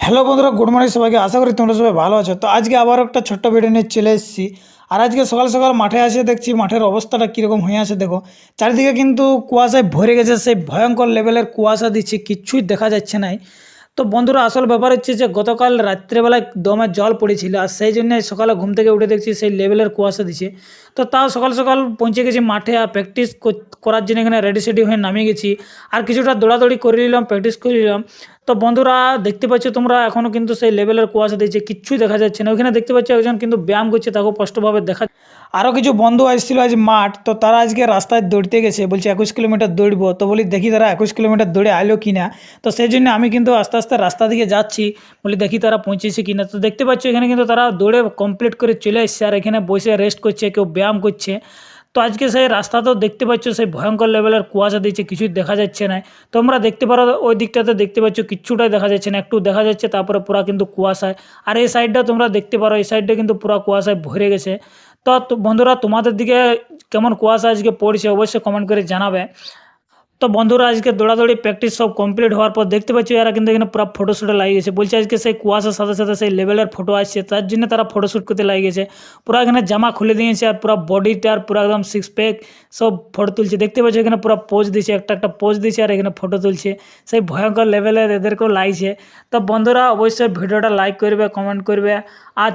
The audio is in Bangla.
হ্যালো বন্ধুরা, গুড মর্নিং সবাইকে। আশা করি তোমরা সবাই ভালো আছো। তো আজকে আবার একটা ছোট্ট ভিডিও নিয়ে চলে এসেছি। আর আজকে সকাল সকাল মাঠে এসে দেখছি মাঠের অবস্থাটা কীরকম হয়ে আছে। দেখো, চারিদিকে কিন্তু কুয়াশায় ভরে গেছে, সেই ভয়ঙ্কর লেভেলের কুয়াশা দিচ্ছে, কিচ্ছুই দেখা যাচ্ছে না। তো বন্ধুরা, আসল ব্যাপার হচ্ছে যে গতকাল রাত্রেবেলায় দমে জল পড়েছিল, আর সেই জন্য সকালে ঘুম থেকে উঠে দেখছি সেই লেভেলের কুয়াশা দিচ্ছে। তো তাও সকাল সকাল পৌঁছে গেছি মাঠে, আর প্র্যাকটিস করার জন্য এখানে রেডি সেডি হয়ে নামিয়ে গেছি। আর কিছুটা দৌড়াদৌড়ি করে নিলাম, প্র্যাকটিস করে নিলাম। তো বন্ধুরা, দেখতে পাচ্ছ তোমরা এখনও কিন্তু সেই লেভেলের কুয়াশা দিচ্ছে, কিচ্ছুই দেখা যাচ্ছে না। ওখানে দেখতে পাচ্ছ একজন কিন্তু ব্যায়াম করছে, তাকে স্পষ্টভাবে দেখা। আরও কিছু বন্ধু আসছিল আজ মাঠ, তো তারা আজকে রাস্তায় দৌড়তে গেছে, বলছে 21 কিলোমিটার দৌড়বো। তো বলি দেখি তারা 21 কিলোমিটার দৌড়ে আইলো কি না। তো সেই জন্য আমি কিন্তু আস্তে আস্তে রাস্তা দিকে যাচ্ছি, বলি দেখি তারা পৌঁছেছে কি না। তো দেখতে পাচ্ছ এখানে কিন্তু তারা দৌড়ে কমপ্লিট করে চলে এসছে, আর এখানে বসে রেস্ট করছে, কেউ ব্যায়াম করছে। তো আজকে সেই রাস্তাতেও দেখতে পাচ্ছ সেই ভয়ঙ্কর লেভেলের কুয়াশা দিচ্ছে, কিছুই দেখা যাচ্ছে না। তোমরা দেখতে পারো ওই দিকটাতে দেখতে পাচ্ছ কিচ্ছুটাই দেখা যাচ্ছে না, একটু দেখা যাচ্ছে, তারপরে পুরা কিন্তু কুয়াশায়। আর এই সাইডটা তোমরা দেখতে পারো, এই সাইডটা কিন্তু পুরা কুয়াশায় ভরে গেছে। তো বন্ধুরা, তোমাদের দিকে কেমন কুয়াশা আজকে পড়ছে অবশ্যই কমেন্ট করে জানাবে। তো বন্ধুরা, আজকে দৌড়াদৌড়ি প্র্যাকটিস সব কমপ্লিট হওয়ার পর দেখতে পাচ্ছি এরা কিন্তু এখানে পুরো ফটোশ্যুটে লাগিয়ে গেছে। বলছে আজকে সেই কুয়াশার সাথে সাথে সেই লেভেলের ফটো আসছে, তার জন্য তারা ফটোশ্যুট করতে লাগিয়ে গেছে। পুরো এখানে জামা খুলে দিয়েছে, আর পুরো বডিটার পুরো একদম সিক্স প্যাক সব ফটো তুলছে। দেখতে পাচ্ছি এখানে পুরো পোজ দিচ্ছে, একটা একটা পোজ দিচ্ছে, আর এখানে ফটো তুলছে। সেই ভয়ঙ্কর লেভেলের এদেরকেও লাগছে। তো বন্ধুরা, অবশ্যই ভিডিওটা লাইক করবে, কমেন্ট করবে। আর